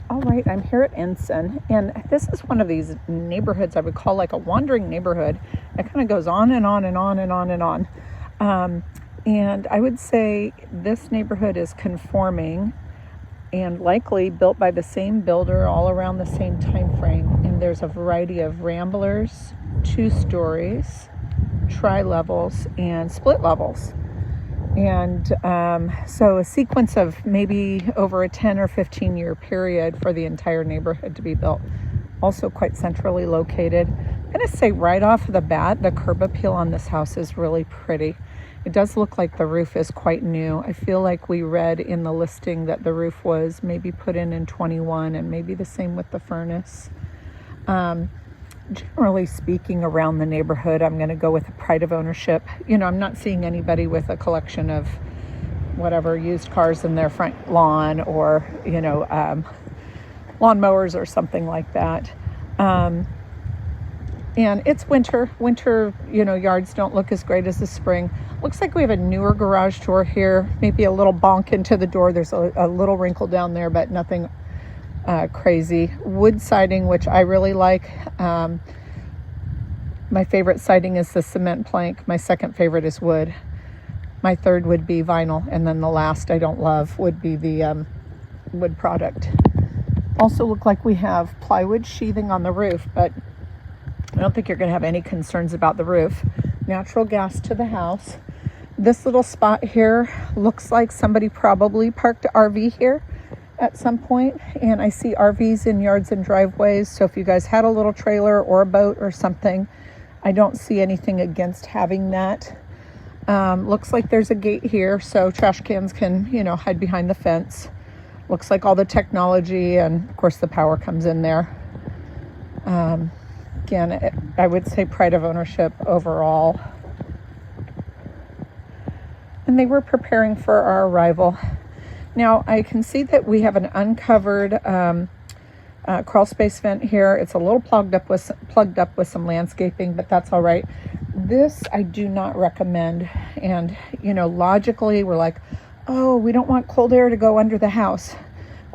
All right, I'm here at Ensign, and this is one of these neighborhoods I would call like a wandering neighborhood. It kind of goes on and on and on and on and on. And I would say this neighborhood is conforming and likely built by the same builder all around the same time frame. And there's a variety of ramblers, 2 stories, tri-levels, and split levels. And so a sequence of maybe over a 10 or 15 year period for the entire neighborhood to be built. Also quite centrally located. I'm going to say right off the bat, the curb appeal on this house is really pretty. It does look like the roof is quite new. I feel like we read in the listing that the roof was maybe put in 21, and maybe the same with the furnace. Generally speaking, around the neighborhood, I'm going to go with a pride of ownership. You know, I'm not seeing anybody with a collection of whatever used cars in their front lawn, or, lawnmowers or something like that. And it's winter. Winter, yards don't look as great as the spring. Looks like we have a newer garage door here, maybe a little bonk into the door. There's a little wrinkle down there, but nothing crazy. Wood siding, which I really like. My favorite siding is the cement plank. My second favorite is wood. My third would be vinyl. And then the last I don't love would be the wood product. Also look like we have plywood sheathing on the roof, but I don't think you're going to have any concerns about the roof. Natural gas to the house. This little spot here looks like somebody probably parked an RV here at some point, and I see RVs in yards and driveways. So if you guys had a little trailer or a boat or something, I don't see anything against having that. Looks like there's a gate here, so trash cans can, hide behind the fence. Looks like all the technology, and of course the power comes in there. Again, I would say pride of ownership overall. And they were preparing for our arrival. Now, I can see that we have an uncovered crawl space vent here. It's a little plugged up with some landscaping, but that's all right. This I do not recommend. And, logically, we're like, oh, we don't want cold air to go under the house.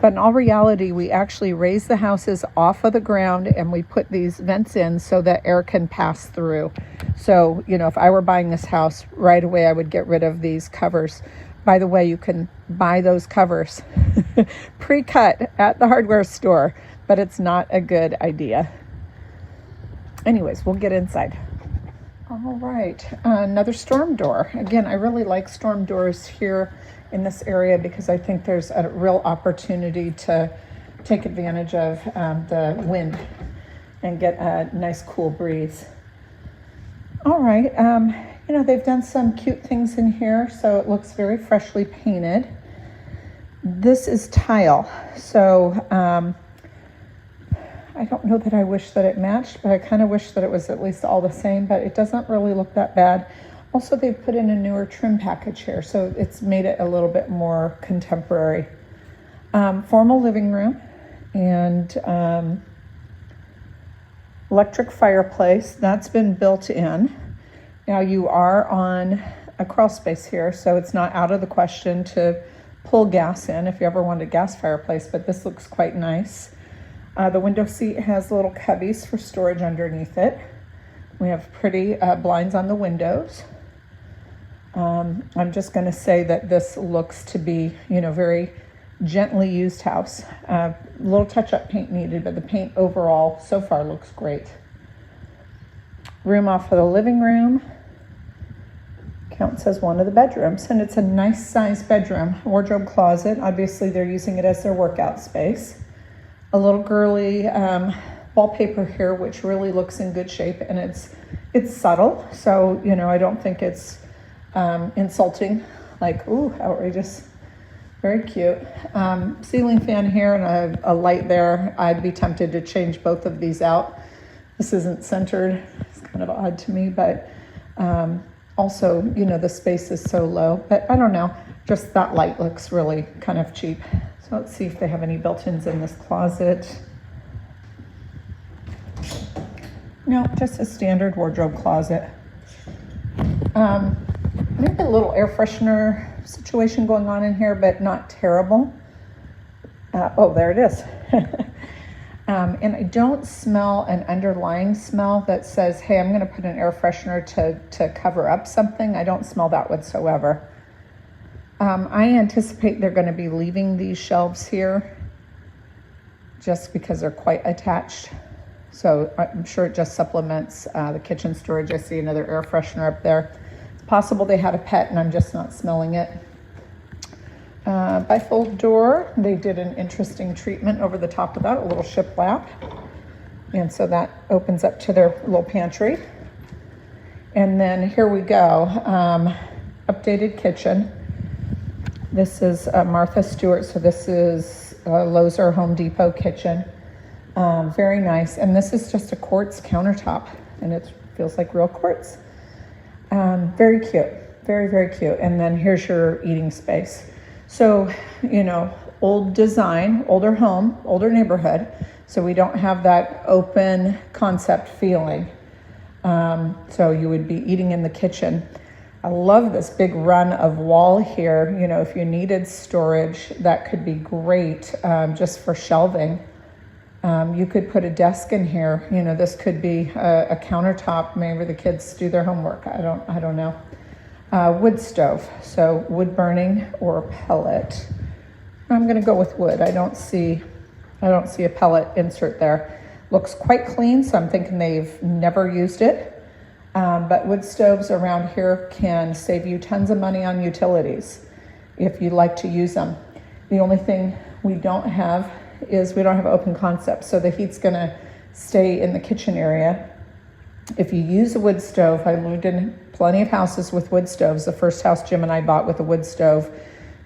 But in all reality, we actually raise the houses off of the ground and we put these vents in so that air can pass through. So, if I were buying this house right away, I would get rid of these covers. By the way, you can buy those covers pre-cut at the hardware store, but it's not a good idea. Anyways, we'll get inside. All right, another storm door. Again, I really like storm doors here in this area because I think there's a real opportunity to take advantage of the wind and get a nice cool breeze. All right, they've done some cute things in here, so it looks very freshly painted. This is tile, so I don't know that I wish that it matched, but I kind of wish that it was at least all the same, but it doesn't really look that bad. Also, they've put in a newer trim package here, so it's made it a little bit more contemporary. Formal living room and electric fireplace. That's been built in. Now you are on a crawl space here, so it's not out of the question to pull gas in if you ever want a gas fireplace, but this looks quite nice. The window seat has little cubbies for storage underneath it. We have pretty blinds on the windows. I'm just going to say that this looks to be, very gently used house. Little touch-up paint needed, but the paint overall so far looks great. Room off of the living room. Counts as one of the bedrooms, and it's a nice size bedroom. Wardrobe closet. Obviously, they're using it as their workout space. A little girly wallpaper here, which really looks in good shape, and it's subtle, so I don't think it's insulting, like, ooh, outrageous. Very cute. Ceiling fan here and a light there. I'd be tempted to change both of these out. This isn't centered. It's kind of odd to me, but also, the space is so low, but I don't know, just that light looks really kind of cheap. So let's see if they have any built-ins in this closet. No, just a standard wardrobe closet. Maybe a little air freshener situation going on in here, but not terrible. Oh, there it is. And I don't smell an underlying smell that says, hey, I'm going to put an air freshener to cover up something. I don't smell that whatsoever. I anticipate they're going to be leaving these shelves here just because they're quite attached. So I'm sure it just supplements the kitchen storage. I see another air freshener up there. It's possible they had a pet and I'm just not smelling it. Bifold door, they did an interesting treatment over the top of that, a little shiplap. And so that opens up to their little pantry. And then here we go, updated kitchen. This is Martha Stewart, so this is Lowe's or Home Depot kitchen. Very nice, and this is just a quartz countertop, and it feels like real quartz. Very cute, very, very cute. And then here's your eating space. So, you know, old design, older home, older neighborhood, so we don't have that open concept feeling. So you would be eating in the kitchen. I love this big run of wall here. You know, if you needed storage, that could be great just for shelving. You could put a desk in here. You know, this could be a countertop. Maybe the kids do their homework. I don't know. Wood stove, so wood burning or pellet. I'm going to go with wood. I don't see a pellet insert there. Looks quite clean, so I'm thinking they've never used it. But wood stoves around here can save you tons of money on utilities if you like to use them. The only thing we don't have is we don't have open concept, so the heat's going to stay in the kitchen area. If you use a wood stove, I lived in plenty of houses with wood stoves. The first house Jim and I bought with a wood stove,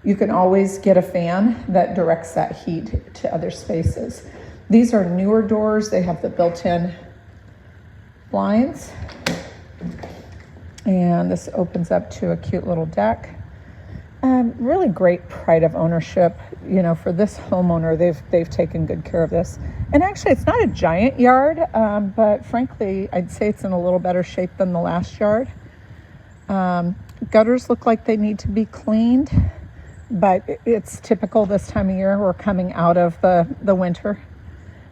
you can always get a fan that directs that heat to other spaces. These are newer doors. They have the built-in blinds. And this opens up to a cute little deck. Really great pride of ownership. You know, for this homeowner, they've taken good care of this. And actually, it's not a giant yard, but frankly, I'd say it's in a little better shape than the last yard. Gutters look like they need to be cleaned, but it's typical this time of year. We're coming out of the winter.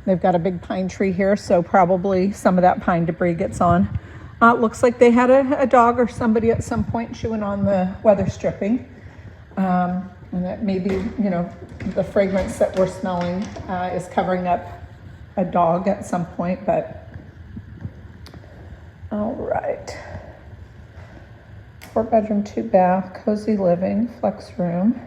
They've got a big pine tree here, so probably some of that pine debris gets on. It looks like they had a dog or somebody at some point chewing on the weather stripping. And that maybe, you know, the fragrance that we're smelling is covering up a dog at some point, but all right. 4-bedroom, 2-bath, cozy living, flex room,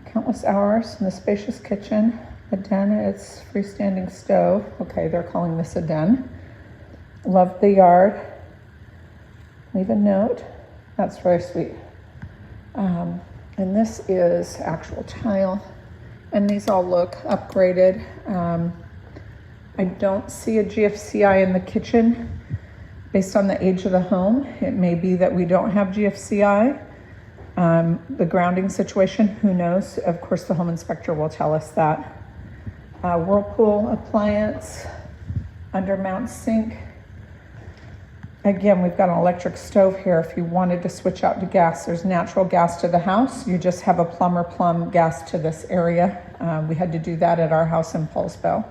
countless hours in the spacious kitchen. A den, it's freestanding stove. Okay, they're calling this a den. Love the yard. Leave a note. That's very sweet. And this is actual tile. And these all look upgraded. I don't see a GFCI in the kitchen based on the age of the home. It may be that we don't have GFCI. The grounding situation, who knows? Of course, the home inspector will tell us that. Whirlpool appliance, undermount sink. Again, we've got an electric stove here. If you wanted to switch out to gas, there's natural gas to the house. You just have a plumber plumb gas to this area. We had to do that at our house in Paulsville.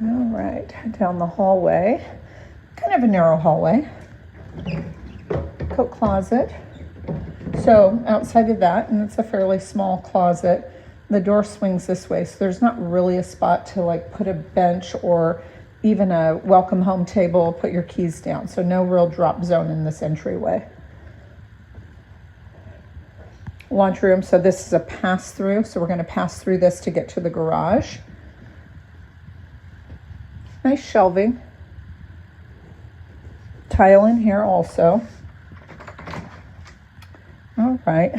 All right, down the hallway. Kind of a narrow hallway. Coat closet. So outside of that, and it's a fairly small closet, the door swings this way. So there's not really a spot to like put a bench or even a welcome home table, put your keys down. So no real drop zone in this entryway. Laundry room, so this is a pass through. So we're gonna pass through this to get to the garage. Nice shelving. Tile in here also. All right.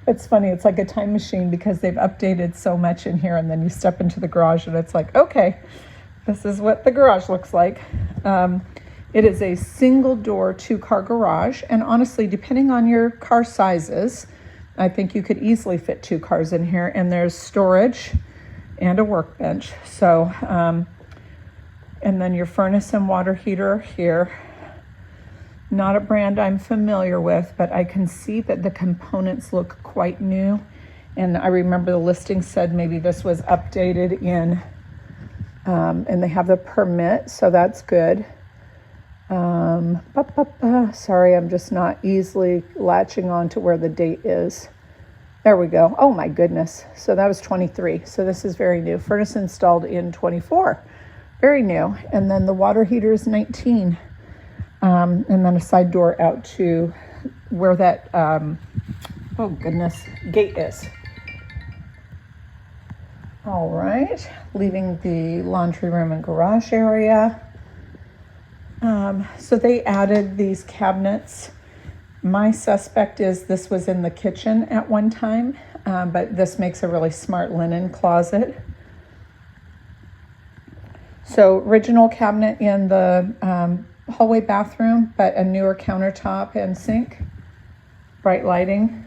It's funny, it's like a time machine because they've updated so much in here, and then you step into the garage and it's like, okay, this is what the garage looks like. It is a single door 2-car garage, and honestly, depending on your car sizes, I think you could easily fit 2 cars in here, and there's storage and a workbench. So, and then your furnace and water heater here. Not a brand I'm familiar with, but I can see that the components look quite new And I remember the listing said maybe this was updated in, and they have the permit, so that's good. Sorry, I'm just not easily latching on to where the date is. There we go. Oh my goodness. So that was 23. So this is very new. Furnace installed in 24. Very new. And then the water heater is 19. And then a side door out to where that, oh goodness, gate is. All right. Leaving the laundry room and garage area. So they added these cabinets. My suspect is this was in the kitchen at one time, but this makes a really smart linen closet. So original cabinet in the hallway bathroom, but a newer countertop and sink, bright lighting.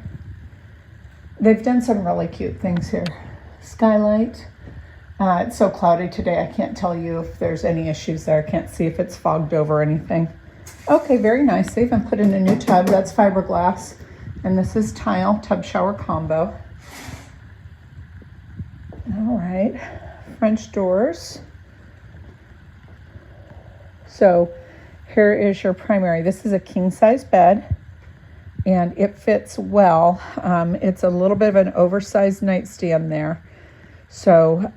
They've done some really cute things here. Skylight. It's so cloudy today, I can't tell you if there's any issues there. I can't see if it's fogged over or anything. Okay, very nice. They even put in a new tub. That's fiberglass. And this is tile, tub shower combo. All right, French doors. So here is your primary. This is a king size bed and it fits well. It's a little bit of an oversized nightstand there. So,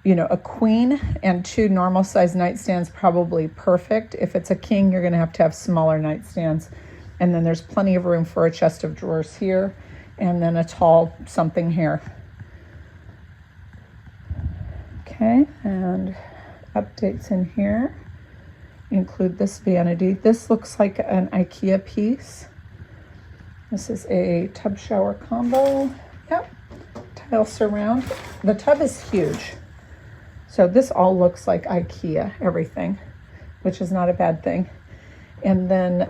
you know, a queen and 2 normal size nightstands probably perfect. If it's a king, you're going to have smaller nightstands. And then there's plenty of room for a chest of drawers here and then a tall something here. Okay, and updates in here include this vanity. This looks like an IKEA piece. This is a tub shower combo. Yep. Tile surround. The tub is huge. So this all looks like IKEA, everything, which is not a bad thing. And then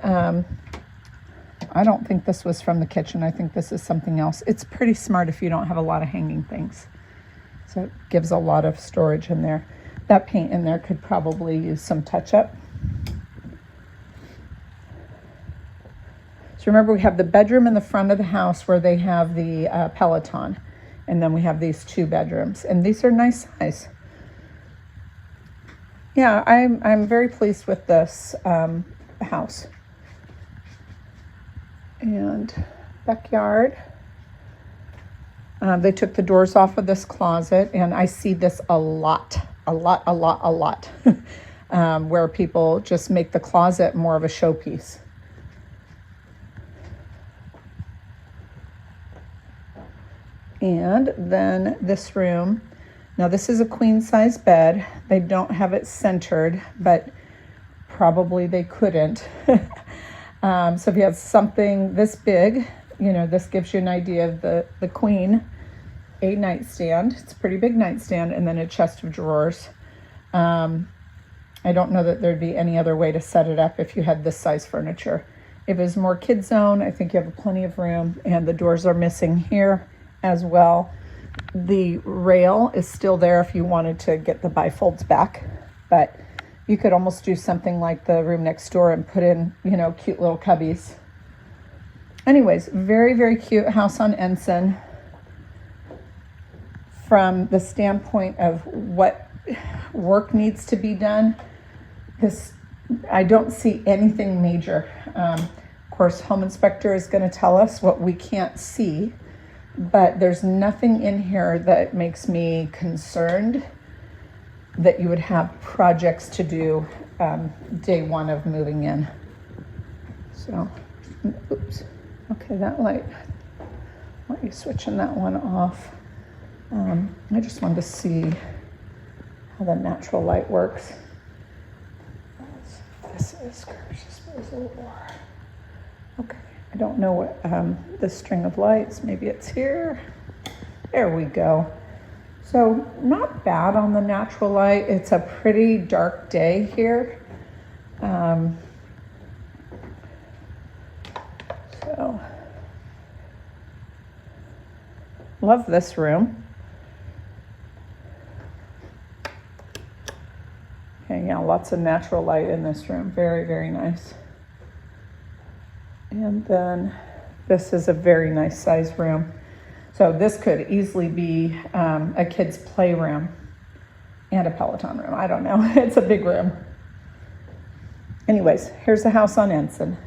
I don't think this was from the kitchen. I think this is something else. It's pretty smart if you don't have a lot of hanging things. So it gives a lot of storage in there. That paint in there could probably use some touch up. So remember, we have the bedroom in the front of the house where they have the Peloton. And then we have these 2 bedrooms, and these are nice size. Yeah, I'm very pleased with this house. And backyard. They took the doors off of this closet, and I see this a lot, where people just make the closet more of a showpiece. And then this room. Now this is a queen size bed. They don't have it centered, but probably they couldn't. So if you have something this big, you know, this gives you an idea of the queen. A nightstand. It's a pretty big nightstand, and then a chest of drawers. I don't know that there'd be any other way to set it up if you had this size furniture. If it was more kid zone, I think you have plenty of room, and the doors are missing here as well. The rail is still there if you wanted to get the bifolds back, but you could almost do something like the room next door and put in, you know, cute little cubbies. Anyways, very, very cute house on Ensign. From the standpoint of what work needs to be done, I don't see anything major. Of course, home inspector is going to tell us what we can't see, but there's nothing in here that makes me concerned that you would have projects to do day 1 of moving in. So, oops. Okay, that light, why are you switching that one off? I just wanted to see how the natural light works. This is garbage disposal. Okay, I don't know what this string of lights, maybe it's here. There we go. So not bad on the natural light. It's a pretty dark day here. So love this room. Okay, yeah, lots of natural light in this room. Very, very nice. And then this is a very nice size room. So this could easily be a kid's playroom and a Peloton room. I don't know. It's a big room. Anyways, here's the house on Ensign.